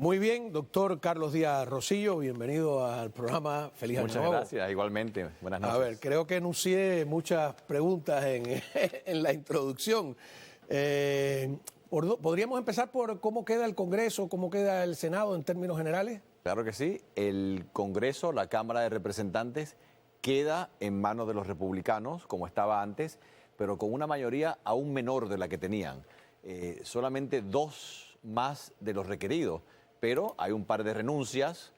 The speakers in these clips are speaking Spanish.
Muy bien, doctor Carlos Díaz Rosillo, bienvenido al programa. Feliz año nuevo. Muchas gracias, igualmente. Buenas noches. A ver, creo que enuncié muchas preguntas en la introducción. ¿Podríamos empezar por cómo queda el Congreso, cómo queda el Senado en términos generales? Claro que sí. El Congreso, la Cámara de Representantes, queda en manos de los republicanos, como estaba antes, pero con una mayoría aún menor de la que tenían. Solamente 2 más de los requeridos, pero hay un par de renuncias,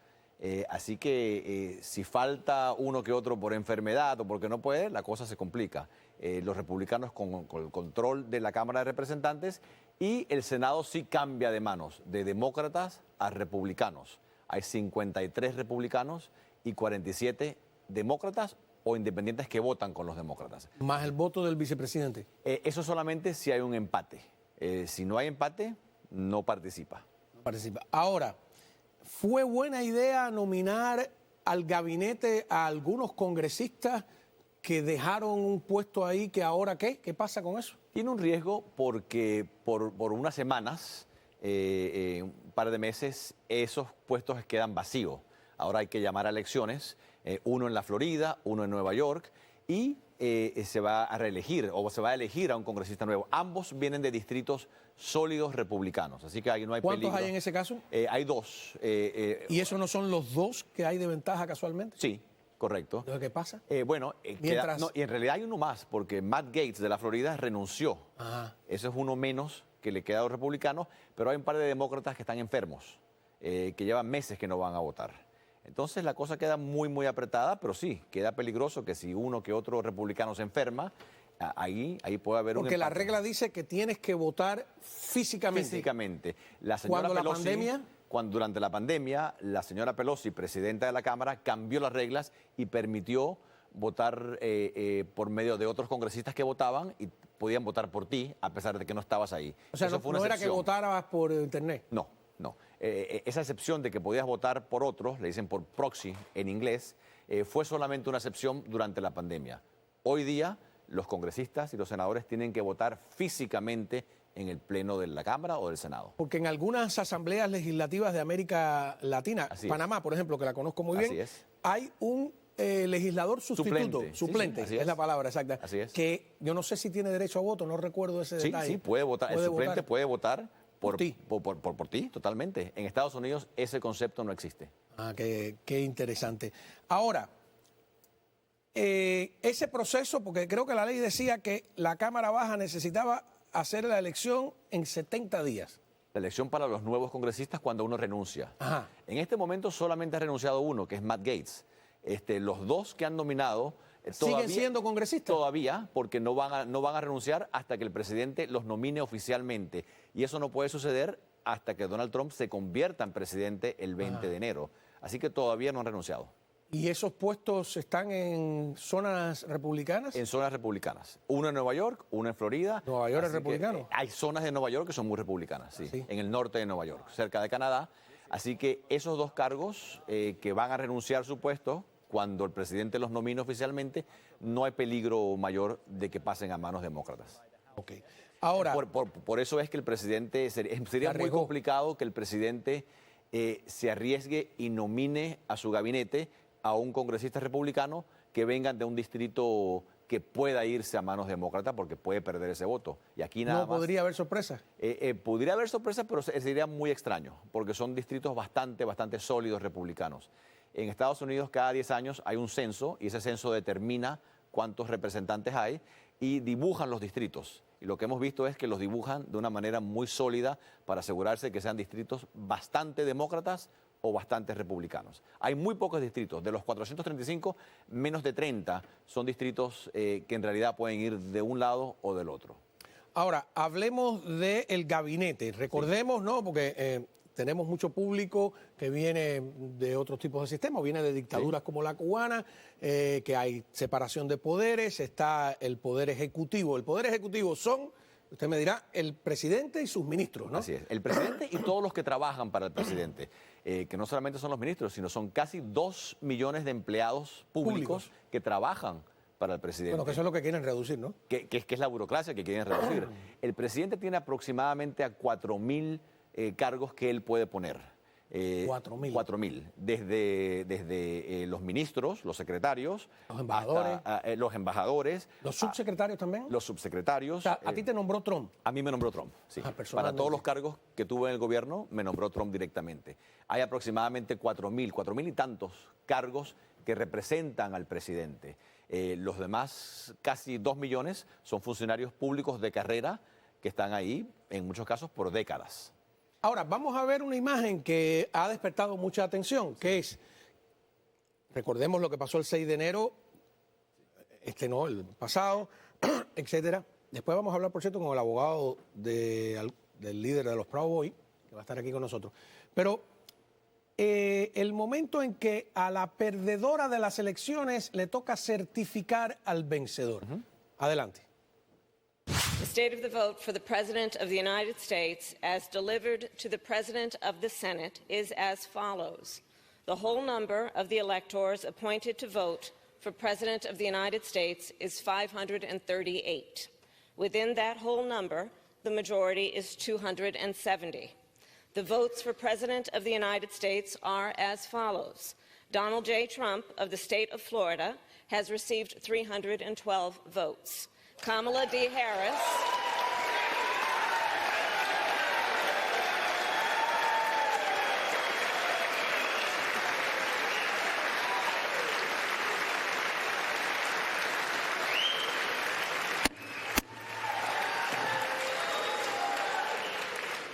así que si falta uno que otro por enfermedad o porque no puede, la cosa se complica. Los republicanos con el control de la Cámara de Representantes y el Senado sí cambia de manos, de demócratas a republicanos. Hay 53 republicanos y 47 demócratas o independientes que votan con los demócratas. Más el voto del vicepresidente. Eso solamente si hay un empate. Si no hay empate, no participa. No participa. Ahora, ¿fue buena idea nominar al gabinete a algunos congresistas que dejaron un puesto ahí que ahora qué? ¿Qué pasa con eso? Tiene un riesgo porque por unas semanas, un par de meses, esos puestos quedan vacíos. Ahora hay que llamar a elecciones, uno en la Florida, uno en Nueva York, y se va a reelegir o se va a elegir a un congresista nuevo. Ambos vienen de distritos sólidos republicanos, así que ahí no hay peligro. ¿Cuántos hay en ese caso? Hay 2. ¿Y esos no son los 2 que hay de ventaja casualmente? Sí, correcto. ¿Entonces qué pasa? Y en realidad hay uno más, porque Matt Gaetz de la Florida renunció. Ajá. Eso es uno menos que le queda a los republicanos, pero hay un par de demócratas que están enfermos, que llevan meses que no van a votar. Entonces la cosa queda muy, muy apretada, pero sí, queda peligroso que si uno que otro republicano se enferma, ahí puede haber un Porque la empate. regla dice que tienes que votar físicamente. Físicamente. La señora ¿Cuándo la Pelosi, pandemia? Durante la pandemia, la señora Pelosi, presidenta de la Cámara, cambió las reglas y permitió votar por medio de otros congresistas que votaban y podían votar por ti a pesar de que no estabas ahí. O sea, Eso fue una no era que excepción. votaras por internet. No. Esa excepción de que podías votar por otros, le dicen por proxy en inglés, fue solamente una excepción durante la pandemia. Hoy día, los congresistas y los senadores tienen que votar físicamente en el pleno de la Cámara o del Senado. Porque en algunas asambleas legislativas de América Latina, Panamá, por ejemplo, que la conozco muy bien, hay un legislador sustituto, suplente, sí, es la palabra exacta, Así es. que yo no sé si tiene derecho a voto, no recuerdo ese detalle. Sí, puede votar. El suplente puede votar por ti. Por ti, totalmente. En Estados Unidos ese concepto no existe. Ah, qué interesante. Ahora, ese proceso, porque creo que la ley decía que la Cámara Baja necesitaba hacer la elección en 70 días. La elección para los nuevos congresistas cuando uno renuncia. Ajá. En este momento solamente ha renunciado uno, que es Matt Gaetz. Los 2 que han nominado ¿siguen siendo congresistas? Todavía, porque no van a renunciar hasta que el presidente los nomine oficialmente. Y eso no puede suceder hasta que Donald Trump se convierta en presidente el 20 de enero. Así que todavía no han renunciado. ¿Y esos puestos están en zonas republicanas? En zonas republicanas. Uno en Nueva York, uno en Florida. ¿Nueva York es republicano? Hay zonas de Nueva York que son muy republicanas, sí. ¿Sí? En el norte de Nueva York, cerca de Canadá. Así que esos 2 cargos que van a renunciar su puesto, cuando el presidente los nomine oficialmente, no hay peligro mayor de que pasen a manos demócratas. Ok. Ahora, por eso es que el presidente, sería muy complicado que el presidente se arriesgue y nomine a su gabinete a un congresista republicano que vengan de un distrito que pueda irse a manos demócratas porque puede perder ese voto. Y aquí nada más. ¿no podría haber sorpresa? Podría haber sorpresa, pero sería muy extraño, porque son distritos bastante sólidos republicanos. En Estados Unidos cada 10 años hay un censo y ese censo determina cuántos representantes hay y dibujan los distritos. Y lo que hemos visto es que los dibujan de una manera muy sólida para asegurarse que sean distritos bastante demócratas o bastante republicanos. Hay muy pocos distritos. De los 435, menos de 30 son distritos que en realidad pueden ir de un lado o del otro. Ahora, hablemos del gabinete. Recordemos, ¿no? Porque tenemos mucho público que viene de otros tipos de sistemas, viene de dictaduras como la cubana, que hay separación de poderes, está el poder ejecutivo. El poder ejecutivo son, usted me dirá, el presidente y sus ministros, ¿no? Así es, el presidente y todos los que trabajan para el presidente, que no solamente son los ministros, sino son casi 2 millones de empleados públicos que trabajan para el presidente. Bueno, que eso es lo que quieren reducir, ¿no? Que es la burocracia que quieren reducir. El presidente tiene aproximadamente a 4.000 cargos que él puede poner. 4.000. 4.000. Desde los ministros, los secretarios, Los embajadores. hasta, los embajadores. ¿Los subsecretarios también? Los subsecretarios. O sea, ¿a ti te nombró Trump? A mí me nombró Trump, sí. Para Personalmente. todos los cargos que tuve en el gobierno, me nombró Trump directamente. Hay aproximadamente 4.000 y tantos cargos que representan al presidente. Los demás, casi 2 millones, son funcionarios públicos de carrera que están ahí, en muchos casos, por décadas. Ahora, vamos a ver una imagen que ha despertado mucha atención, que es, recordemos lo que pasó el 6 de enero, el pasado, etcétera. Después vamos a hablar, por cierto, con el abogado del líder de los Proud Boys, que va a estar aquí con nosotros. Pero el momento en que a la perdedora de las elecciones le toca certificar al vencedor. Adelante. The state of the vote for the President of the United States, as delivered to the President of the Senate, is as follows. The whole number of the electors appointed to vote for President of the United States is 538. Within that whole number, the majority is 270. The votes for President of the United States are as follows. Donald J. Trump of the state of Florida has received 312 votes. Kamala D. Harris.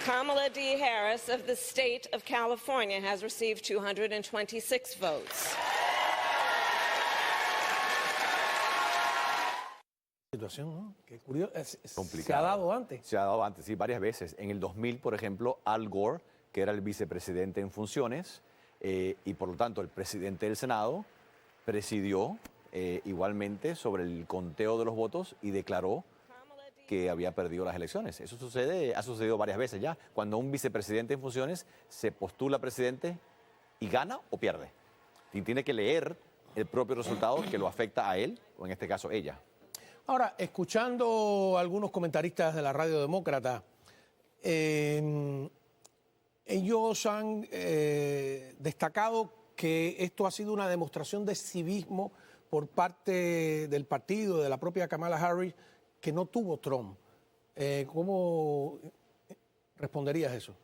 Kamala D. Harris of the state of California has received 226 votes. Situación, ¿no? Qué curioso. Complicado. ¿Se ha dado antes? Se ha dado antes, sí, varias veces. En el 2000, por ejemplo, Al Gore, que era el vicepresidente en funciones, y por lo tanto el presidente del Senado, presidió igualmente sobre el conteo de los votos y declaró que había perdido las elecciones. Eso ha sucedido varias veces ya. Cuando un vicepresidente en funciones se postula presidente y gana o pierde. Y tiene que leer el propio resultado que lo afecta a él, o en este caso ella. Ahora, escuchando a algunos comentaristas de la Radio Demócrata, ellos han destacado que esto ha sido una demostración de civismo por parte del partido, de la propia Kamala Harris, que no tuvo Trump. ¿Cómo responderías eso?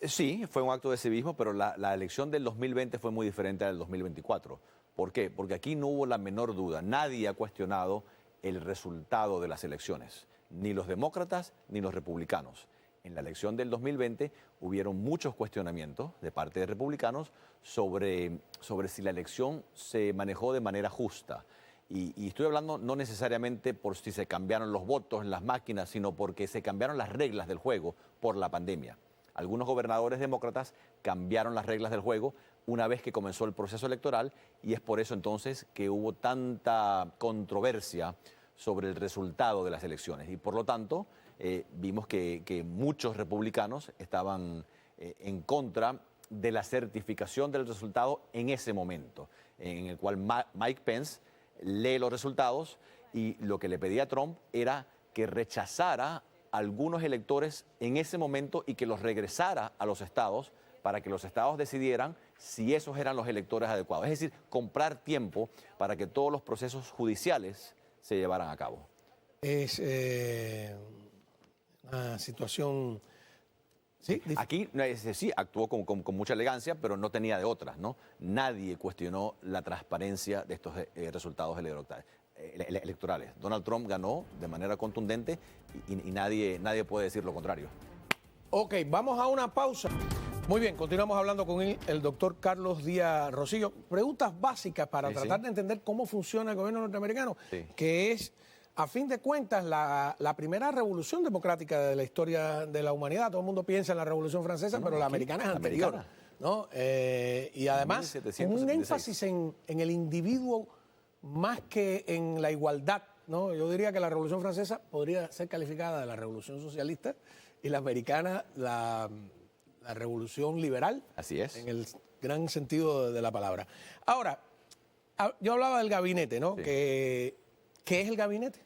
Sí, fue un acto de civismo, pero la elección del 2020 fue muy diferente a la del 2024. ¿Por qué? Porque aquí no hubo la menor duda. Nadie ha cuestionado el resultado de las elecciones, ni los demócratas ni los republicanos. En la elección del 2020 hubieron muchos cuestionamientos de parte de republicanos sobre si la elección se manejó de manera justa. Y estoy hablando no necesariamente por si se cambiaron los votos en las máquinas, sino porque se cambiaron las reglas del juego por la pandemia. Algunos gobernadores demócratas cambiaron las reglas del juego una vez que comenzó el proceso electoral, y es por eso entonces que hubo tanta controversia sobre el resultado de las elecciones. Y por lo tanto, vimos que muchos republicanos estaban en contra de la certificación del resultado en ese momento, en el cual Mike Pence lee los resultados, y lo que le pedía a Trump era que rechazara a algunos electores en ese momento y que los regresara a los estados para que los estados decidieran si esos eran los electores adecuados. Es decir, comprar tiempo para que todos los procesos judiciales se llevaran a cabo. Es una situación... Sí, aquí sí actuó con mucha elegancia, pero no tenía de otras, ¿no? Nadie cuestionó la transparencia de estos resultados electorales. Donald Trump ganó de manera contundente y nadie puede decir lo contrario. Ok, vamos a una pausa. Muy bien, continuamos hablando con el doctor Carlos Díaz Rosillo. Preguntas básicas para tratar de entender cómo funciona el gobierno norteamericano, que es, a fin de cuentas, la primera revolución democrática de la historia de la humanidad. Todo el mundo piensa en la Revolución Francesa, pero la americana es anterior, ¿no? Y además, con un énfasis en el individuo más que en la igualdad, ¿no? Yo diría que la Revolución Francesa podría ser calificada de la Revolución Socialista y la americana la Revolución Liberal. Así es. En el gran sentido de la palabra. Ahora, yo hablaba del gabinete, ¿no? ¿Qué es el gabinete?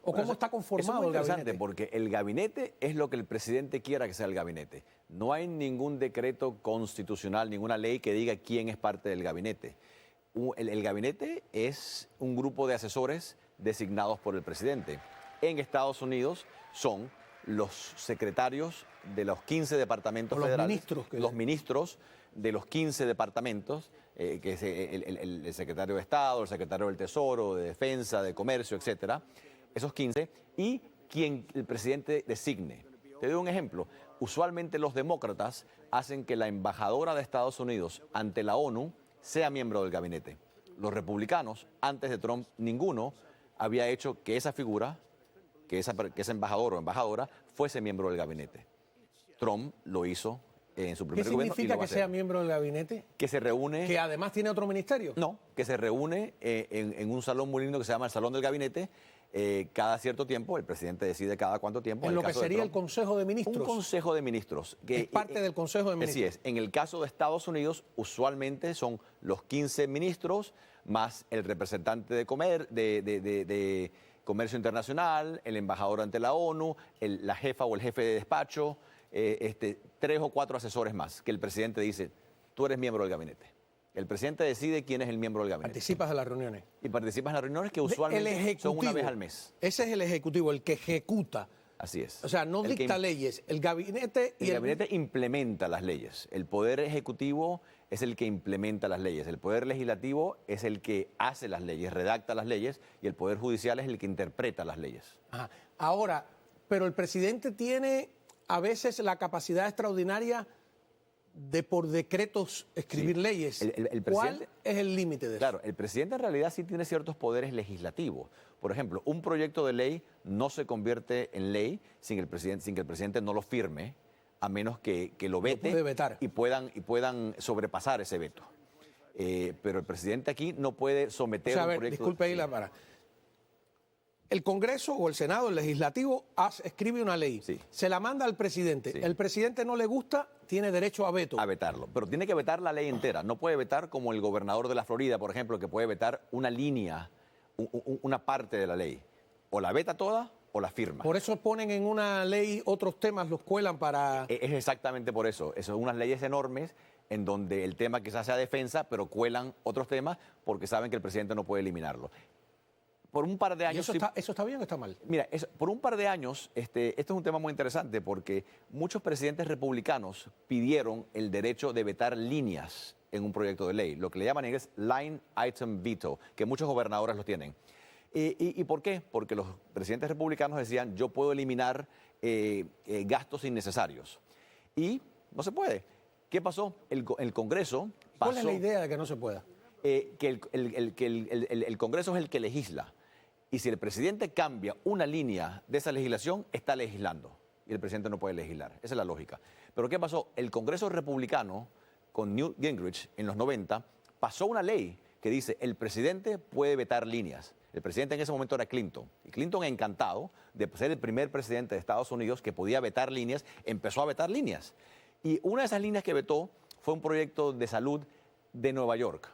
¿O cómo está conformado el gabinete? Porque el gabinete es lo que el presidente quiera que sea el gabinete. No hay ningún decreto constitucional, ninguna ley que diga quién es parte del gabinete. El gabinete es un grupo de asesores designados por el presidente. En Estados Unidos son los secretarios de los 15 departamentos federales, los ministros de los 15 departamentos, que es el secretario de Estado, el secretario del Tesoro, de Defensa, de Comercio, etcétera, esos 15, y quien el presidente designe. Te doy un ejemplo. Usualmente los demócratas hacen que la embajadora de Estados Unidos ante la ONU sea miembro del gabinete. Los republicanos, antes de Trump, ninguno había hecho que esa figura, que ese embajador o embajadora, fuese miembro del gabinete. Trump lo hizo en su primer gobierno. ¿Qué significa que sea miembro del gabinete? Que se reúne... ¿Que además tiene otro ministerio? No, que se reúne en un salón muy lindo que se llama el Salón del Gabinete. Cada cierto tiempo, el presidente decide cada cuánto tiempo. En lo que sería el Consejo de Ministros. Un Consejo de Ministros. Que es parte del Consejo de Ministros. Así es. En el caso de Estados Unidos, usualmente son los 15 ministros más el representante de Comercio Internacional, el embajador ante la ONU, la jefa o el jefe de despacho, 3 o 4 asesores más, que el presidente dice, tú eres miembro del gabinete. El presidente decide quién es el miembro del gabinete. Participas de las reuniones. Y participas en las reuniones que usualmente son una vez al mes. Ese es el ejecutivo, el que ejecuta. Así es. O sea, no dicta leyes. El gabinete... El gabinete implementa las leyes. El poder ejecutivo es el que implementa las leyes. El poder legislativo es el que hace las leyes, redacta las leyes, y el poder judicial es el que interpreta las leyes. Ajá. Ahora, pero el presidente tiene a veces la capacidad extraordinaria de por decretos escribir leyes. ¿Cuál es el límite de eso? Claro, el presidente en realidad sí tiene ciertos poderes legislativos. Por ejemplo, un proyecto de ley no se convierte en ley sin que el presidente no lo firme, a menos que lo vete y puedan sobrepasar ese veto. Pero el presidente aquí no puede someter un proyecto... Disculpe ahí el Congreso o el Senado, el Legislativo, escribe una ley, se la manda al presidente, el presidente no le gusta, tiene derecho a veto. A vetarlo, pero tiene que vetar la ley entera, no puede vetar como el gobernador de la Florida, por ejemplo, que puede vetar una línea, una parte de la ley, o la veta toda o la firma. Por eso ponen en una ley otros temas, los cuelan para... Es exactamente por eso, son unas leyes enormes en donde el tema quizás sea defensa, pero cuelan otros temas porque saben que el presidente no puede eliminarlo. Por un par de años... ¿Y eso está bien o está mal? Mira, por un par de años, esto es un tema muy interesante porque muchos presidentes republicanos pidieron el derecho de vetar líneas en un proyecto de ley, lo que le llaman en inglés line item veto, que muchos gobernadores lo tienen. ¿Y por qué? Porque los presidentes republicanos decían, yo puedo eliminar gastos innecesarios. Y no se puede. ¿Qué pasó? El Congreso pasó... ¿Cuál es la idea de que no se pueda? Que el Congreso es el que legisla. Y si el presidente cambia una línea de esa legislación, está legislando. Y el presidente no puede legislar. Esa es la lógica. Pero ¿qué pasó? El Congreso republicano, con Newt Gingrich, en los 90, pasó una ley que dice el presidente puede vetar líneas. El presidente en ese momento era Clinton. Y Clinton, encantado de ser el primer presidente de Estados Unidos que podía vetar líneas, empezó a vetar líneas. Y una de esas líneas que vetó fue un proyecto de salud de Nueva York.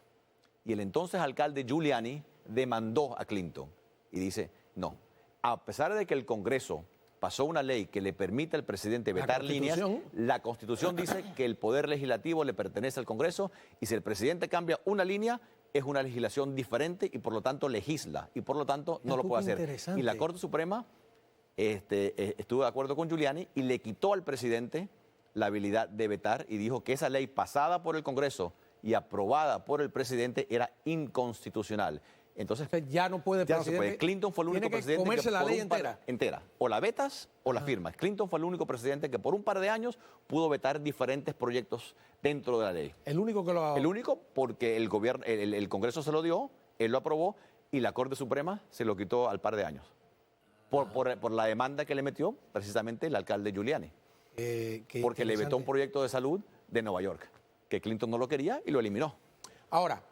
Y el entonces alcalde Giuliani demandó a Clinton. Y dice, no, a pesar de que el Congreso pasó una ley que le permite al presidente vetar líneas, la Constitución dice que el poder legislativo le pertenece al Congreso y si el presidente cambia una línea, es una legislación diferente y por lo tanto legisla y por lo tanto no lo puede hacer. Y la Corte Suprema estuvo de acuerdo con Giuliani y le quitó al presidente la habilidad de vetar y dijo que esa ley pasada por el Congreso y aprobada por el presidente era inconstitucional. Entonces, ya no puede, ya no se puede. Clinton fue el único presidente que comerse la ley entera. O la vetas o la firmas. Clinton fue el único presidente que por un par de años pudo vetar diferentes proyectos dentro de la ley. El único que lo... El único porque el Congreso se lo dio, él lo aprobó y la Corte Suprema se lo quitó al par de años. Por la demanda que le metió precisamente el alcalde Giuliani. Porque le vetó un proyecto de salud de Nueva York, que Clinton no lo quería y lo eliminó. Ahora,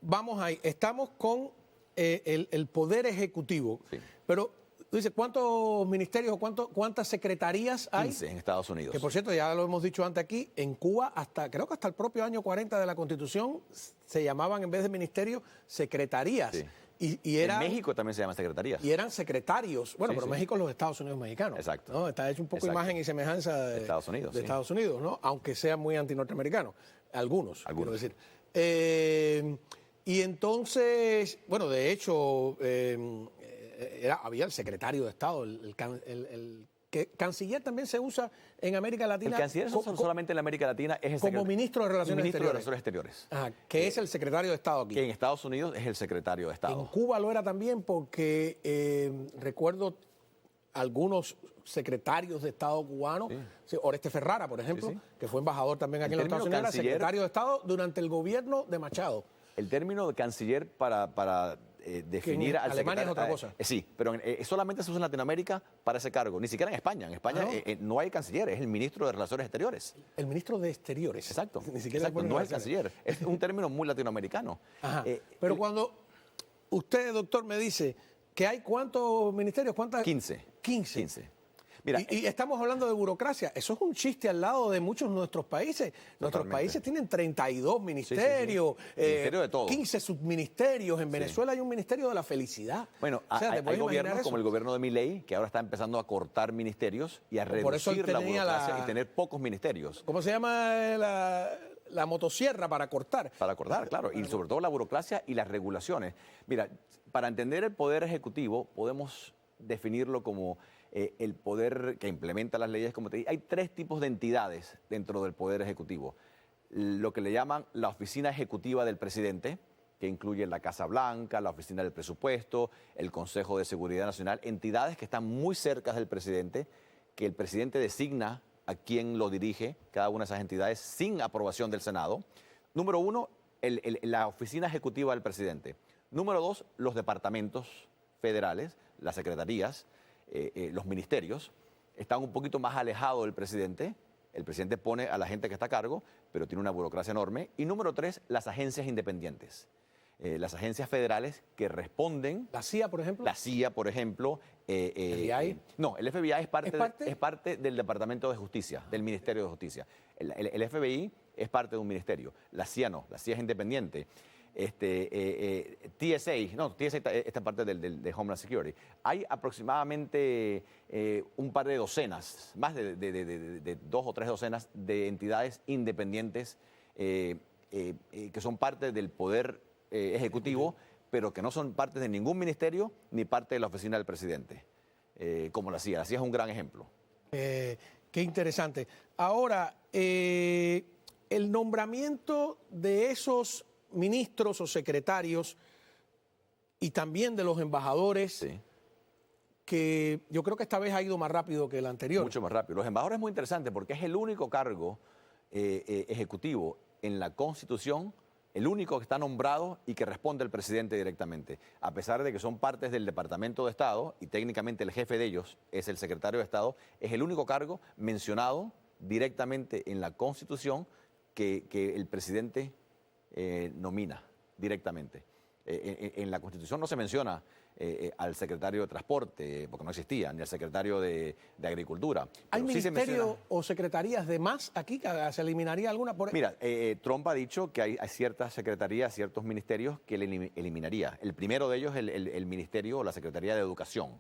vamos ahí. Estamos con el poder ejecutivo, pero tú dices, ¿cuántos ministerios o cuántas secretarías hay? 15 en Estados Unidos. Que por cierto, ya lo hemos dicho antes aquí, en Cuba, creo que hasta el propio año 40 de la Constitución, se llamaban en vez de ministerios, secretarías. Y En México también se llama secretarías. Y eran secretarios. Bueno, Sí, pero sí. México es los Estados Unidos mexicanos. Exacto. ¿No? Está hecho un poco Exacto. imagen y semejanza de Estados Unidos, de sí. Estados Unidos, ¿no? Aunque sean muy antinorteamericanos. Algunos, quiero decir. Y entonces, bueno, de hecho, había el secretario de Estado, que canciller también se usa en América El Latina. canciller solamente en la América Latina es el como ministro de Relaciones ministro de Exteriores. Relaciones Exteriores. Ajá, que es el secretario de Estado aquí. Que en Estados Unidos es el secretario de En Estado. Cuba lo era también porque recuerdo algunos secretarios de Estado cubanos, sí, Oreste Ferrara, por ejemplo, que fue embajador también aquí en los Estados Unidos, era secretario de Estado durante el gobierno de Machado. El término de canciller para definir al Alemania es secretario... otra cosa. Sí, pero solamente se usa en Latinoamérica para ese cargo, ni siquiera en España. En España no hay canciller, es el ministro de Relaciones Exteriores. El ministro de Exteriores. Exacto, Ni siquiera exacto, no es canciller. Es un término muy latinoamericano. Ajá. Pero cuando usted, doctor, me dice que hay ¿cuántos ministerios? ¿Cuántas? 15. 15. Mira, Y estamos hablando de burocracia. Eso es un chiste al lado de muchos de nuestros países. Nuestros países tienen 32 ministerios, Ministerio de todo. 15 subministerios. En Venezuela hay un ministerio de la felicidad. Bueno, O sea, ¿te hay puedes imaginar gobiernos eso? como el gobierno de Milei, que ahora está empezando a cortar ministerios y a Por eso él reducir la tenía burocracia y tener pocos ministerios. ¿Cómo se llama la motosierra para cortar? Para acordar, claro, y sobre todo la burocracia y las regulaciones. Mira, para entender el poder ejecutivo podemos definirlo como el poder que implementa las leyes, como te dije. Hay tres tipos de entidades dentro del poder ejecutivo. Lo que le llaman la oficina ejecutiva del presidente, que incluye la Casa Blanca, la Oficina del Presupuesto, el Consejo de Seguridad Nacional, entidades que están muy cerca del presidente, que el presidente designa a quien lo dirige, cada una de esas entidades, sin aprobación del Senado. Número uno, la oficina ejecutiva del presidente. Número dos, los departamentos federales, las secretarías, los ministerios, están un poquito más alejados del presidente. El presidente pone a la gente que está a cargo, pero tiene una burocracia enorme. Y número tres, las agencias independientes. Las agencias federales que responden. ¿La CIA, por ejemplo? La CIA, por ejemplo. ¿FBI? No, el FBI es parte del Departamento de Justicia, del Ministerio de Justicia. El FBI es parte de un ministerio. La CIA no, la CIA es independiente. TSA, no, TSA está parte de Homeland Security. Hay aproximadamente un par de docenas, más de 2 o 3 docenas de entidades independientes que son parte del poder ejecutivo, pero que no son parte de ningún ministerio ni parte de la oficina del presidente, como la CIA. La CIA es un gran ejemplo. Qué interesante. Ahora, el nombramiento de esos ministros o secretarios y también de los embajadores, Sí. que yo creo que esta vez ha ido más rápido que el anterior. Mucho más rápido. Los embajadores es muy interesante porque es el único cargo ejecutivo en la Constitución, el único que está nombrado y que responde al presidente directamente. A pesar de que son partes del Departamento de Estado y técnicamente el jefe de ellos es el secretario de Estado, es el único cargo mencionado directamente en la Constitución que el presidente nomina directamente. En la Constitución no se menciona al secretario de Transporte, porque no existía, ni al secretario de Agricultura. ¿Hay Pero sí se ministerios menciona. o secretarías de más aquí? ¿Se eliminaría alguna? Mira, Trump ha dicho que hay ciertas secretarías, ciertos ministerios que él eliminaría. El primero de ellos es el ministerio o la Secretaría de Educación.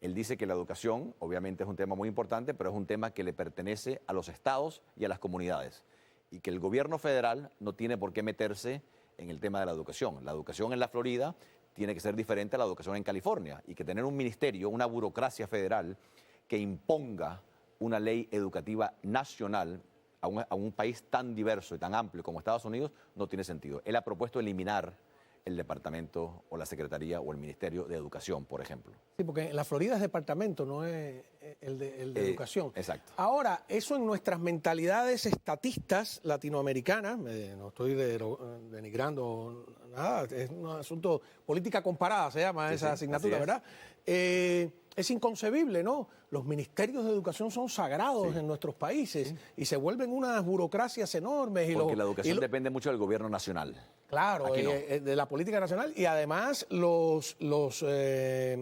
Él dice que la educación, obviamente, es un tema muy importante, pero es un tema que le pertenece a los estados y a las comunidades. Y que el gobierno federal no tiene por qué meterse en el tema de la educación. La educación en la Florida tiene que ser diferente a la educación en California. Y que tener un ministerio, una burocracia federal que imponga una ley educativa nacional a un país tan diverso y tan amplio como Estados Unidos no tiene sentido. Él ha propuesto eliminar el departamento o la secretaría o el ministerio de educación, por ejemplo. Sí, porque en la Florida es departamento, no es el de educación. Exacto. Ahora, eso en nuestras mentalidades estatistas latinoamericanas, no estoy denigrando nada, es un asunto, política comparada se llama esa asignatura, ¿verdad? Es inconcebible, ¿no? Los ministerios de educación son sagrados en nuestros países y se vuelven unas burocracias enormes. Porque la educación depende mucho del gobierno nacional. Claro, Aquí no. de la política nacional y además los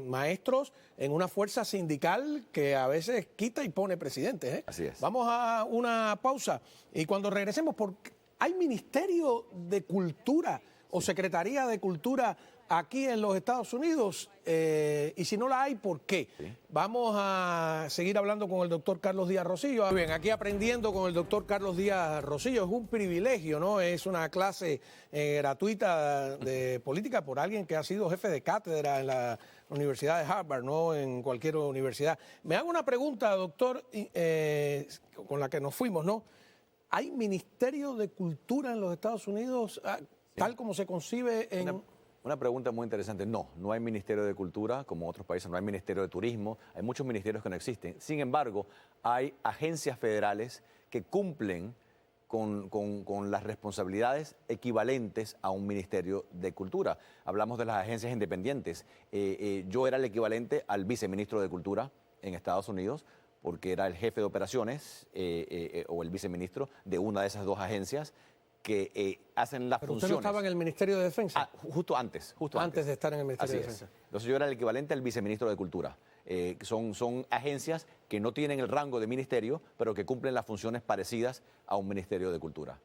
maestros en una fuerza sindical que a veces quita y pone presidentes. Así es. Vamos a una pausa y cuando regresemos, ¿hay Ministerio de Cultura o Secretaría de Cultura aquí en los Estados Unidos? Y si no la hay, ¿por qué? Sí. Vamos a seguir hablando con el doctor Carlos Díaz Rosillo. Muy bien, aquí aprendiendo con el doctor Carlos Díaz Rosillo. Es un privilegio, ¿no? Es una clase gratuita de política por alguien que ha sido jefe de cátedra en la Universidad de Harvard, no en cualquier universidad. Me hago una pregunta, doctor, con la que nos fuimos, ¿no? ¿Hay Ministerio de Cultura en los Estados Unidos, tal como se concibe en...? Una pregunta muy interesante. No, no hay Ministerio de Cultura, como otros países, no hay Ministerio de Turismo, hay muchos ministerios que no existen. Sin embargo, hay agencias federales que cumplen con las responsabilidades equivalentes a un Ministerio de Cultura. Hablamos de las agencias independientes. Yo era el equivalente al viceministro de Cultura en Estados Unidos, porque era el jefe de operaciones o el viceministro de una de esas dos agencias que hacen las funciones. ¿Usted no estaba en el Ministerio de Defensa? Justo antes. Antes de estar en el Ministerio de Defensa. Entonces yo era el equivalente al viceministro de Cultura. Son agencias que no tienen el rango de ministerio, pero que cumplen las funciones parecidas a un Ministerio de Cultura.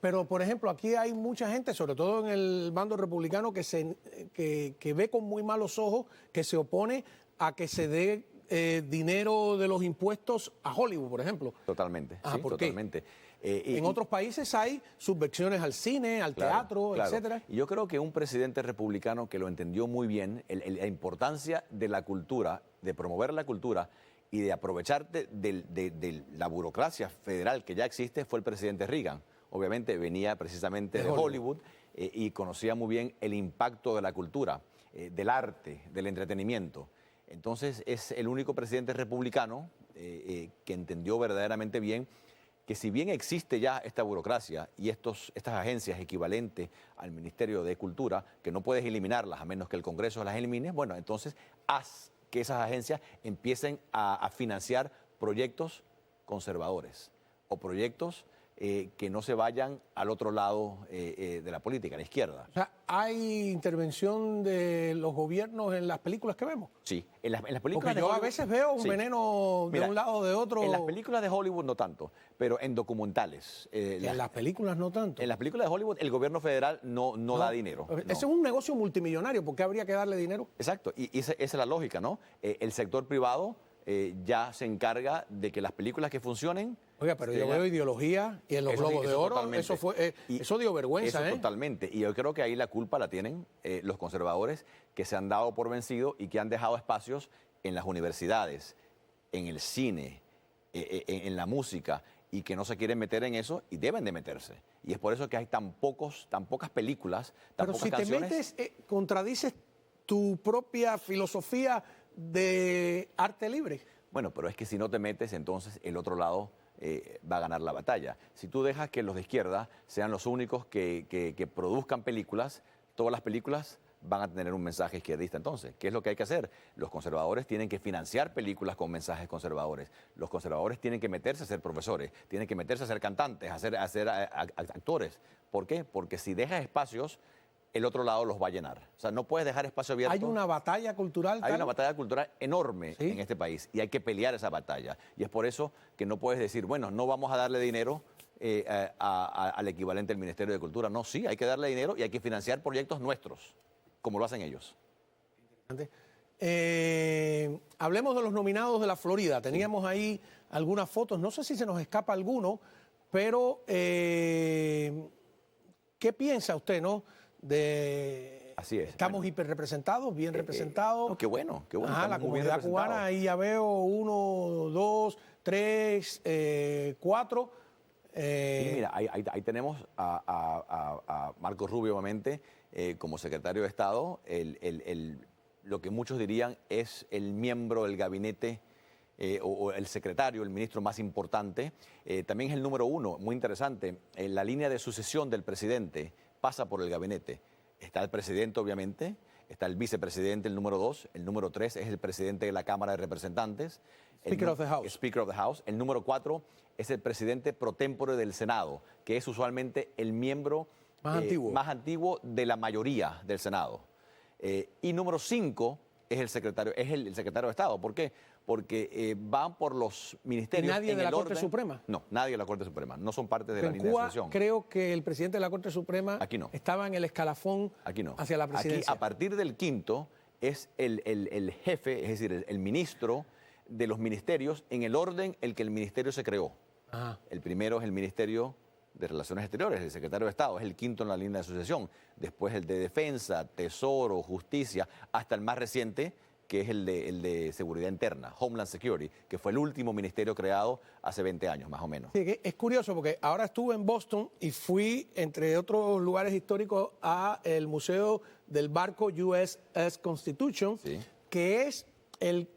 Pero, por ejemplo, aquí hay mucha gente, sobre todo en el bando republicano, que ve con muy malos ojos, que se opone a que se dé dinero de los impuestos a Hollywood, por ejemplo. Totalmente, sí, ¿por totalmente. En otros países hay subvenciones al cine, al teatro, etcétera. Y yo creo que un presidente republicano que lo entendió muy bien, la importancia de la cultura, de promover la cultura y de aprovecharte de la burocracia federal que ya existe, fue el presidente Reagan. Obviamente venía precisamente de Hollywood y conocía muy bien el impacto de la cultura, del arte, del entretenimiento. Entonces es el único presidente republicano que entendió verdaderamente bien que si bien existe ya esta burocracia y estas agencias equivalentes al Ministerio de Cultura, que no puedes eliminarlas a menos que el Congreso las elimine, bueno, entonces haz que esas agencias empiecen a financiar proyectos conservadores o proyectos que no se vayan al otro lado de la política, a la izquierda. O sea, ¿hay intervención de los gobiernos en las películas que vemos? Sí, en las películas porque de yo Hollywood, a veces veo un veneno de un lado o de otro. En las películas de Hollywood no tanto, pero en documentales. En las películas no tanto. En las películas de Hollywood el gobierno federal no da dinero. Ese es un negocio multimillonario, ¿por qué habría que darle dinero? Exacto, y esa es la lógica, ¿no? El sector privado ya se encarga de que las películas que funcionen... Oiga, pero yo veo ideología y en los Globos de Oro, eso dio vergüenza. Eso totalmente, y yo creo que ahí la culpa la tienen los conservadores que se han dado por vencido y que han dejado espacios en las universidades, en el cine, en la música, y que no se quieren meter en eso y deben de meterse. Y es por eso que hay tan pocas películas, tan pocas canciones. Pero si te metes, contradices tu propia filosofía de arte libre. Bueno, pero es que si no te metes, entonces el otro lado va a ganar la batalla. Si tú dejas que los de izquierda sean los únicos que produzcan películas, todas las películas van a tener un mensaje izquierdista. Entonces, ¿qué es lo que hay que hacer? Los conservadores tienen que financiar películas con mensajes conservadores. Los conservadores tienen que meterse a ser profesores, tienen que meterse a ser cantantes, a ser actores. ¿Por qué? Porque si dejas espacios, el otro lado los va a llenar. O sea, no puedes dejar espacio abierto. ¿Hay una batalla cultural? Hay una batalla cultural enorme en este país y hay que pelear esa batalla. Y es por eso que no puedes decir, bueno, no vamos a darle dinero al equivalente del Ministerio de Cultura. No, sí, hay que darle dinero y hay que financiar proyectos nuestros, como lo hacen ellos. Hablemos de los nominados de la Florida. Teníamos ahí algunas fotos, no sé si se nos escapa alguno, pero ¿qué piensa usted, no? Así es. Estamos hiperrepresentados, bien representados. Qué bueno, qué bueno. Ajá, la comunidad cubana, ahí ya veo 1, 2, 3, 4. Y mira, ahí tenemos a Marco Rubio, obviamente, como secretario de Estado, lo que muchos dirían es el miembro del gabinete o el secretario, el ministro más importante. También es el número 1, muy interesante. La línea de sucesión del presidente pasa por el gabinete. Está el presidente, obviamente, está el vicepresidente, el número 2, el número 3 es el presidente de la Cámara de Representantes. Speaker of the House. Speaker of the House. El número 4 es el presidente pro tempore del Senado, que es usualmente el miembro más antiguo de la mayoría del Senado. Y número 5 es el secretario de Estado. ¿Por qué? Porque van por los ministerios. ¿Y nadie en de la el Corte orden. Suprema? No, nadie de la Corte Suprema. No son parte de la En línea Cuba, de sucesión. creo que el presidente de la Corte Suprema Aquí no. estaba en el escalafón Aquí no. hacia la presidencia. Aquí, a partir del quinto, es el jefe, es decir, el ministro de los ministerios en el orden en que el ministerio se creó. Ajá. El primero es el Ministerio de Relaciones Exteriores, el secretario de Estado, es el quinto en la línea de sucesión. Después el de Defensa, Tesoro, Justicia, hasta el más reciente, que es el de Seguridad Interna, Homeland Security, que fue el último ministerio creado hace 20 años, más o menos. Sí, que es curioso porque ahora estuve en Boston y fui, entre otros lugares históricos, a el Museo del Barco USS Constitution, Sí. que es el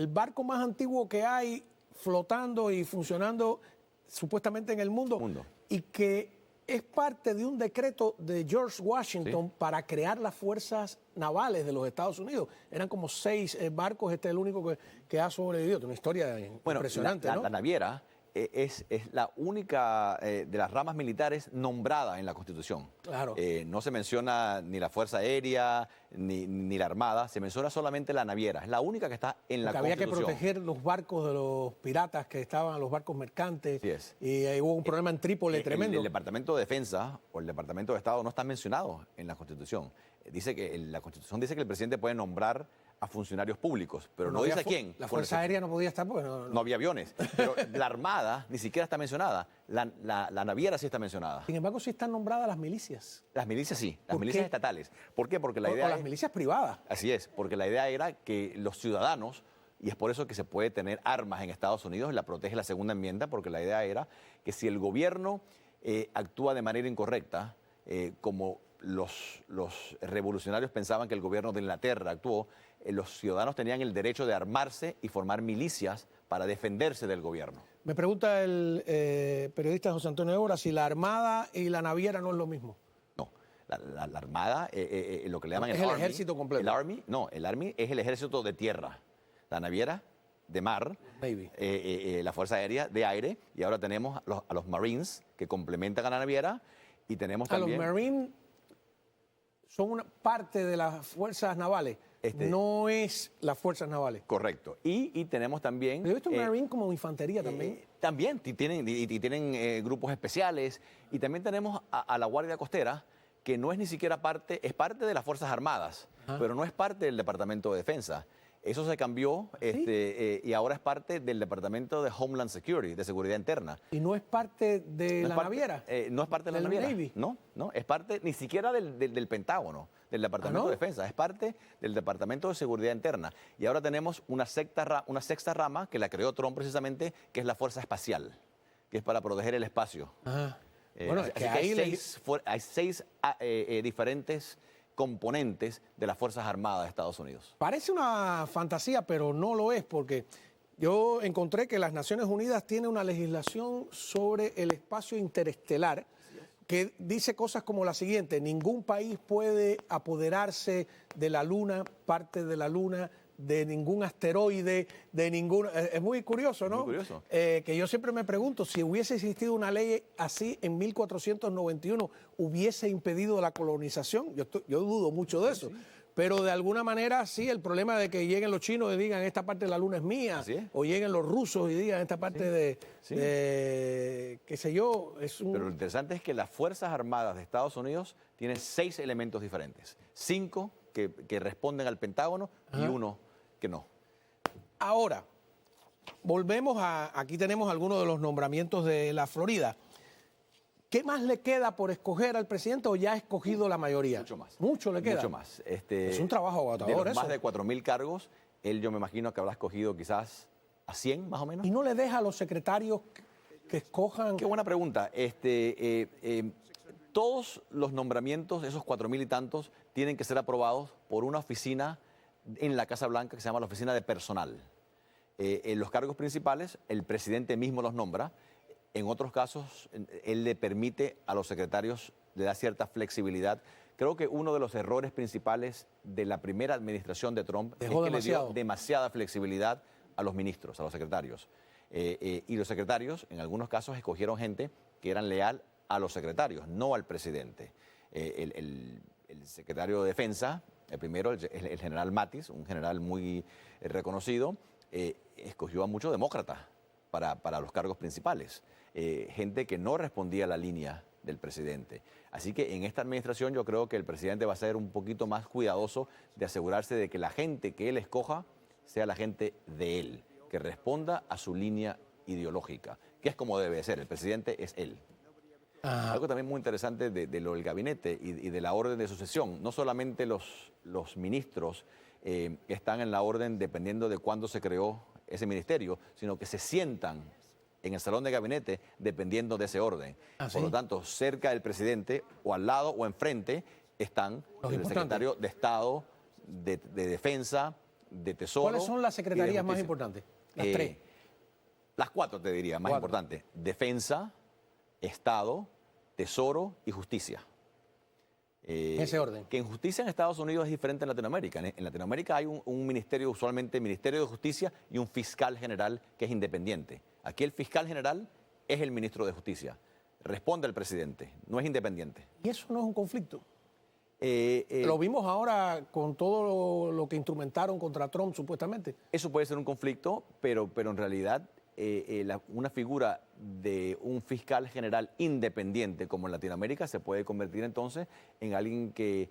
barco más antiguo que hay flotando y funcionando supuestamente en el mundo. Y que es parte de un decreto de George Washington para crear las fuerzas navales de los Estados Unidos. Eran como 6 barcos, este es el único que ha sobrevivido. Una historia impresionante, ¿no? La naviera es la única de las ramas militares nombrada en la Constitución. Claro. No se menciona ni la Fuerza Aérea ni la Armada, se menciona solamente la naviera. Es la única que está en la Porque había Constitución. que proteger los barcos de los piratas que estaban, los barcos mercantes. Así es. Y ahí hubo un problema en Trípoli tremendo. El Departamento de Defensa o el Departamento de Estado no está mencionado en la Constitución. La Constitución dice que el presidente puede nombrar a funcionarios públicos, pero no dice a quién. La Fuerza Aérea no podía estar porque No había aviones. Pero la Armada ni siquiera está mencionada. La naviera sí está mencionada. Sin embargo, sí están nombradas las milicias. Las milicias sí, las ¿Por milicias qué? estatales. ¿Por qué? Porque la O idea las milicias privadas. Así es, porque la idea era que los ciudadanos, y es por eso que se puede tener armas en Estados Unidos, la protege la segunda enmienda, porque la idea era que si el gobierno actúa de manera incorrecta, como los revolucionarios pensaban que el gobierno de Inglaterra actuó, los ciudadanos tenían el derecho de armarse y formar milicias para defenderse del gobierno. Me pregunta el periodista José Antonio Évora si la Armada y la naviera no es lo mismo. No, la Armada, lo que le llaman Es el ejército completo. El Army es el ejército de tierra. La naviera de mar, Navy. la Fuerza Aérea de aire, y ahora tenemos a los Marines que complementan a la naviera, y tenemos también... Los Marines son una parte de las fuerzas navales. No es las fuerzas navales. Correcto. Y tenemos también... Yo he visto Marine como infantería también. También tienen grupos especiales, y también tenemos a la Guardia Costera, que no es ni siquiera parte, es parte de las Fuerzas Armadas, pero no es parte del Departamento de Defensa. Eso se cambió y ahora es parte del Departamento de Homeland Security, de Seguridad Interna. ¿Y no es parte de la naviera? No es parte de la ¿Del naviera. Navy? No, es parte ni siquiera del Pentágono, del Departamento ¿no? de Defensa. Es parte del Departamento de Seguridad Interna. Y ahora tenemos una sexta rama que la creó Trump precisamente, que es la Fuerza Espacial, que es para proteger el espacio. Ajá. Bueno, es que hay seis diferentes componentes de las Fuerzas Armadas de Estados Unidos. Parece una fantasía, pero no lo es, porque yo encontré que las Naciones Unidas tienen una legislación sobre el espacio interestelar que dice cosas como la siguiente: ningún país puede apoderarse de la Luna, parte de la Luna, de ningún asteroide, de ningún... Es muy curioso, ¿no? Muy curioso. Que yo siempre me pregunto, si hubiese existido una ley así en 1491, ¿hubiese impedido la colonización? Yo dudo mucho de eso. Sí. Pero de alguna manera sí, el problema de que lleguen los chinos y digan esta parte de la Luna es mía, o lleguen los rusos y digan esta parte de qué sé yo, es un... Pero lo interesante es que las Fuerzas Armadas de Estados Unidos tienen 6 elementos diferentes. 5 que responden al Pentágono y 1 que no. Ahora, volvemos aquí tenemos algunos de los nombramientos de la Florida. ¿Qué más le queda por escoger al presidente o ya ha escogido la mayoría? Mucho más. Mucho le queda. Mucho más. Es un trabajo agotador de eso. Más de 4.000 cargos, él yo me imagino que habrá escogido quizás a 100 más o menos. ¿Y no le deja a los secretarios que escojan? Qué buena pregunta. Todos los nombramientos, esos 4.000 y tantos, tienen que ser aprobados por una oficina en la Casa Blanca que se llama la Oficina de Personal. En los cargos principales, el presidente mismo los nombra. En otros casos, él le permite a los secretarios, le da cierta flexibilidad. Creo que uno de los errores principales de la primera administración de Trump es que le dio demasiada flexibilidad a los ministros, a los secretarios. Y los secretarios, en algunos casos, escogieron gente que eran leal a los secretarios, no al presidente. El secretario de Defensa El primero, el general Mattis, un general muy reconocido, escogió a muchos demócratas para los cargos principales, gente que no respondía a la línea del presidente. Así que en esta administración yo creo que el presidente va a ser un poquito más cuidadoso de asegurarse de que la gente que él escoja sea la gente de él, que responda a su línea ideológica, que es como debe ser. El presidente es él. Algo también muy interesante de lo del gabinete y de la orden de sucesión. No solamente los ministros están en la orden dependiendo de cuándo se creó ese ministerio, sino que se sientan en el salón de gabinete dependiendo de ese orden. ¿Ah, sí? Por lo tanto, cerca del presidente o al lado o enfrente están el secretario de Estado, de Defensa, de Tesoro. ¿Cuáles son las y de secretarías más Justicia. importantes? Las tres. Las cuatro, te diría, más importantes. Defensa, Estado, Tesoro y Justicia. En ese orden. Que en justicia en Estados Unidos es diferente en Latinoamérica. En Latinoamérica hay un ministerio, usualmente Ministerio de Justicia y un fiscal general que es independiente. Aquí el fiscal general es el ministro de Justicia. Responde al presidente, no es independiente. ¿Y eso no es un conflicto? Lo vimos ahora con todo lo que instrumentaron contra Trump, supuestamente. Eso puede ser un conflicto, pero en realidad una figura de un fiscal general independiente como en Latinoamérica se puede convertir entonces en alguien que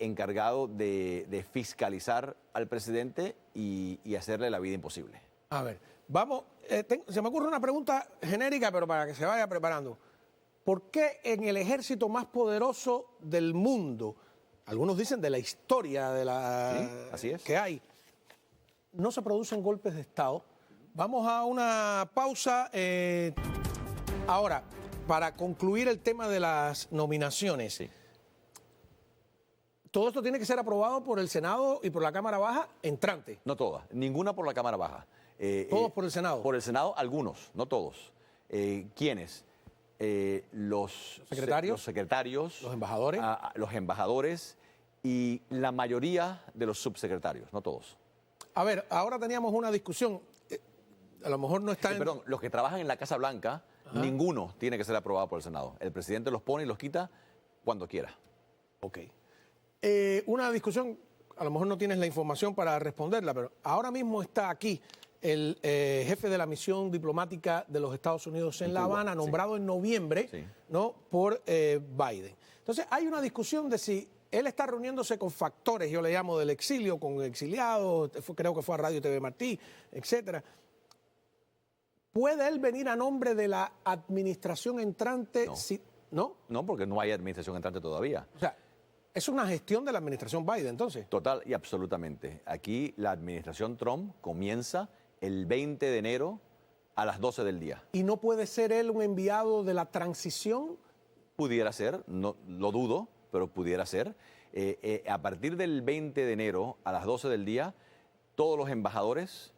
encargado de fiscalizar al presidente y hacerle la vida imposible. A ver, vamos, se me ocurre una pregunta genérica, pero para que se vaya preparando. ¿Por qué en el ejército más poderoso del mundo, algunos dicen de la historia Sí, así es. que hay, no se producen golpes de Estado? Vamos a una pausa. Ahora, para concluir el tema de las nominaciones, Sí. todo esto tiene que ser aprobado por el Senado y por la Cámara Baja entrante. No todas, ninguna por la Cámara Baja. Todos por el Senado. Por el Senado, algunos, no todos. ¿Quiénes? Los secretarios, los embajadores. Los embajadores y la mayoría de los subsecretarios, no todos. A ver, ahora teníamos una discusión. A lo mejor no está en... Perdón, los que trabajan en la Casa Blanca, ninguno tiene que ser aprobado por el Senado. El presidente los pone y los quita cuando quiera. Ok. Una discusión, a lo mejor no tienes la información para responderla, pero ahora mismo está aquí el jefe de la misión diplomática de los Estados Unidos en La Cuba, Habana, nombrado en noviembre, Sí. ¿no? Por Biden. Entonces, hay una discusión de si él está reuniéndose con factores, yo le llamo del exilio, con exiliados, creo que fue a Radio TV Martí, etcétera. ¿Puede él venir a nombre de la administración entrante? No. ¿No? No, porque no hay administración entrante todavía. O sea, es una gestión de la administración Biden, entonces. Total y absolutamente. Aquí la administración Trump comienza el 20 de enero a las 12 del día. ¿Y no puede ser él un enviado de la transición? Pudiera ser, no lo dudo, pero pudiera ser. A partir del 20 de enero a las 12 del día, todos los embajadores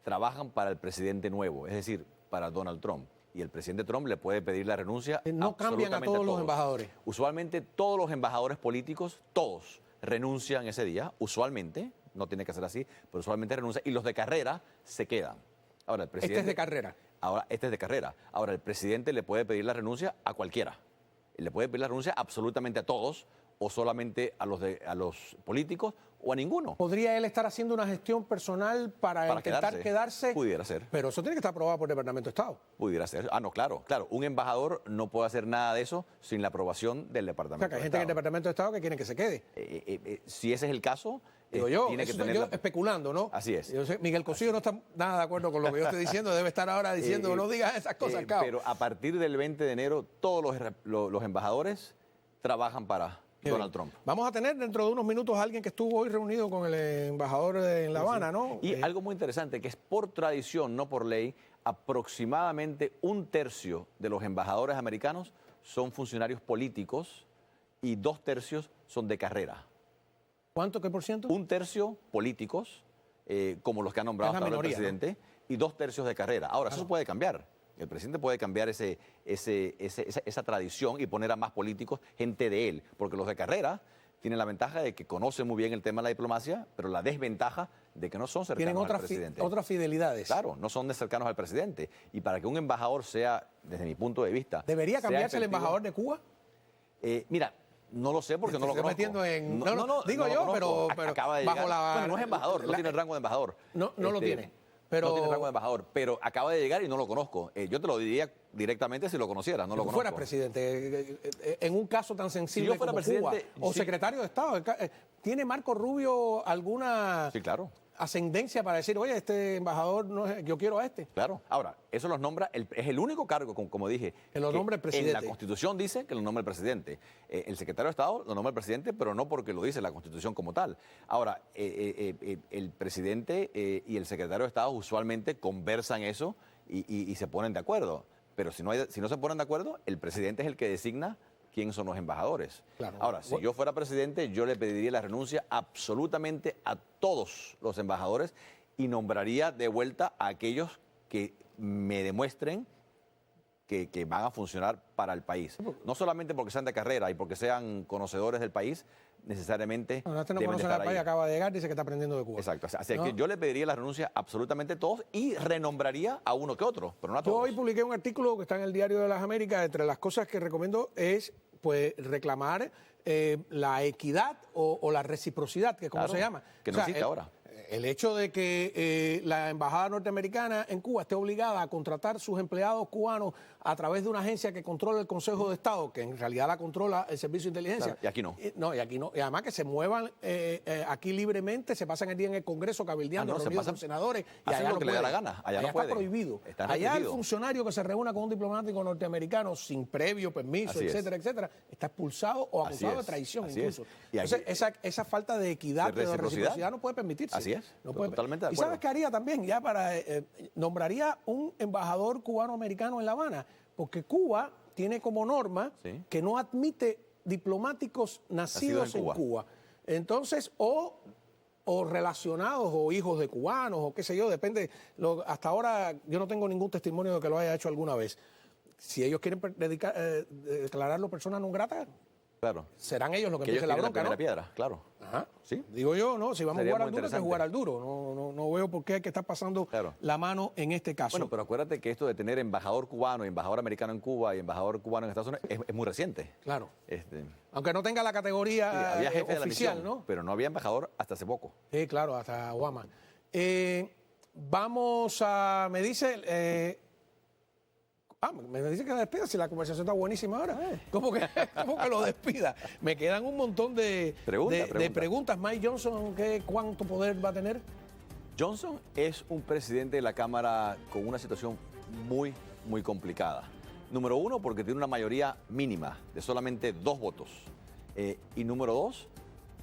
trabajan para el presidente nuevo, es decir, para Donald Trump. Y el presidente Trump le puede pedir la renuncia. No cambian a todos los embajadores. Usualmente todos los embajadores políticos, todos renuncian ese día, usualmente, no tiene que ser así, pero usualmente renuncian, y los de carrera se quedan. Ahora, el presidente, Este es de carrera. Ahora, este es de carrera. Ahora, el presidente le puede pedir la renuncia a cualquiera. Le puede pedir la renuncia absolutamente a todos, o solamente a los políticos, o a ninguno. ¿Podría él estar haciendo una gestión personal para intentar quedarse? Pudiera ser. Pero eso tiene que estar aprobado por el Departamento de Estado. Pudiera ser. Ah, no, claro. Un embajador no puede hacer nada de eso sin la aprobación del O Departamento sea, que hay de gente en el Estado. Departamento de Estado que quiere que se quede. Si ese es el caso, Digo yo, tiene que eso tener yo especulando, ¿no? Así es. Yo sé, Miguel Cosillo no está nada de acuerdo con lo que yo estoy diciendo, debe estar ahora diciendo, no digas esas cosas, Cao. Pero a partir del 20 de enero, todos los embajadores trabajan para Donald Trump. Vamos a tener dentro de unos minutos a alguien que estuvo hoy reunido con el embajador en La Habana, ¿no? Y algo muy interesante, que es por tradición, no por ley, aproximadamente 1/3 de los embajadores americanos son funcionarios políticos y 2/3 son de carrera. ¿Cuánto, qué por ciento? 1/3 políticos, como los que ha nombrado Es la hasta ahora el minoría, presidente, y 2/3 de carrera. Ahora, eso puede cambiar. El presidente puede cambiar esa tradición y poner a más políticos, gente de él, porque los de carrera tienen la ventaja de que conocen muy bien el tema de la diplomacia, pero la desventaja de que no son cercanos Tienen al presidente. otras fidelidades. Claro, no son de cercanos al presidente. Y para que un embajador sea, desde mi punto de vista... ¿Debería sea cambiarse el efectivo, embajador de Cuba? Mira, No lo sé porque no lo Estoy conozco. metiendo en... No, digo lo yo, conozco. pero Acaba de bajo llegar. la... Bueno, no es embajador, no tiene el rango de embajador. No lo tiene. Pero, no tiene rango de embajador, pero acaba de llegar y no lo conozco. Yo te lo diría directamente si lo conociera, no lo conozco. fuera presidente, en un caso tan sensible Si yo fuera como presidente, Cuba, o sí. secretario de Estado, ¿tiene Marco Rubio alguna Sí, claro. ascendencia para decir, oye, este embajador, no es, yo quiero a este? Claro. Ahora, eso los nombra, es el único cargo, como dije, Que lo nombra el presidente. En la Constitución dice que lo nombra el presidente. El secretario de Estado lo nombra el presidente, pero no porque lo dice la Constitución como tal. Ahora, el presidente y el secretario de Estado usualmente conversan eso y se ponen de acuerdo. Pero si no se ponen de acuerdo, el presidente es el que designa quién son los embajadores. Claro. Ahora, si yo fuera presidente, yo le pediría la renuncia absolutamente a todos los embajadores y nombraría de vuelta a aquellos que me demuestren que van a funcionar para el país. No solamente porque sean de carrera y porque sean conocedores del país, necesariamente No, este no deben de conoce estar el país, ahí. acaba de llegar, dice que está aprendiendo de Cuba. Exacto. Así ¿No? que yo le pediría la renuncia absolutamente a todos y renombraría a uno que otro, pero no a Yo todos. hoy publiqué un artículo que está en el Diario de las Américas. Entre las cosas que recomiendo es pues reclamar la equidad o la reciprocidad, que es como Claro, se llama. que no existe ahora. El hecho de que la embajada norteamericana en Cuba esté obligada a contratar sus empleados cubanos a través de una agencia que controla el Consejo de Estado, que en realidad la controla el Servicio de Inteligencia. Claro, y aquí no. No, y aquí no. Y además que se muevan aquí libremente, se pasan el día en el Congreso cabildeando, se reunidos pasan- con senadores. Y hacen allá lo no que le da pueden. la gana. Allá no está pueden. prohibido. Está Allá el restringido. funcionario que se reúna con un diplomático norteamericano sin previo permiso, Así es. etcétera, etcétera, está expulsado o Así acusado de es, traición así incluso. es. Y aquí- Entonces, esa falta de equidad, De de reciprocidad. reciprocidad no puede permitirse. Así es, No puede- totalmente de ¿Y acuerdo. sabes qué haría también? Ya para nombraría un embajador cubano-americano en La Habana, porque Cuba tiene como norma Sí. que no admite diplomáticos nacidos en Cuba. Entonces, o relacionados o hijos de cubanos o qué sé yo, depende. Hasta ahora yo no tengo ningún testimonio de que lo haya hecho alguna vez. Si ellos quieren declararlo persona non grata, Claro. serán ellos los que Que ellos empiecen la tiren la bronca, primera ¿no? piedra, claro. Ajá. Sí. Digo yo, ¿no? Si vamos Sería a jugar muy al duro, hay que interesante. jugar al duro. No veo por qué hay que estar pasando Claro. la mano en este caso. Bueno, pero acuérdate que esto de tener embajador cubano y embajador americano en Cuba y embajador cubano en Estados Unidos es muy reciente. Claro. Sí, Aunque no tenga la categoría había jefe de la oficial, misión, ¿no? pero no había embajador hasta hace poco. Sí, claro, hasta Obama. Vamos a... Me dice... me dice que la despida, si la conversación está buenísima ahora. ¿Cómo que lo despida? Me quedan un montón de preguntas. Mike Johnson, ¿cuánto poder va a tener? Johnson es un presidente de la Cámara con una situación muy, muy complicada. Número uno, porque tiene una mayoría mínima de solamente 2 votos. Y número 2,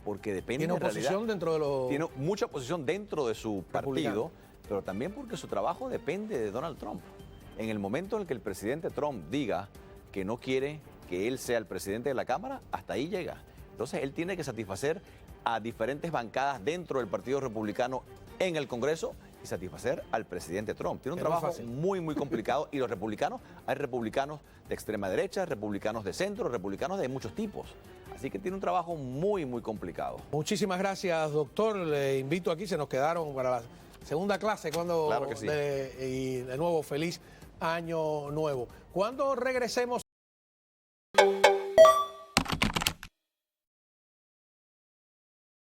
porque depende Tiene en realidad, oposición dentro de los... Tiene mucha oposición dentro de su Republicano. partido, pero también porque su trabajo depende de Donald Trump. En el momento en el que el presidente Trump diga que no quiere que él sea el presidente de la Cámara, hasta ahí llega. Entonces él tiene que satisfacer a diferentes bancadas dentro del Partido Republicano en el Congreso y satisfacer al presidente Trump. Tiene un Que no es trabajo fácil. muy, muy complicado. Y los republicanos, hay republicanos de extrema derecha, republicanos de centro, republicanos de muchos tipos. Así que tiene un trabajo muy, muy complicado. Muchísimas gracias, doctor. Le invito aquí, se nos quedaron para la segunda clase. Cuando Claro que sí. Y de nuevo, feliz año nuevo. Cuando regresemos...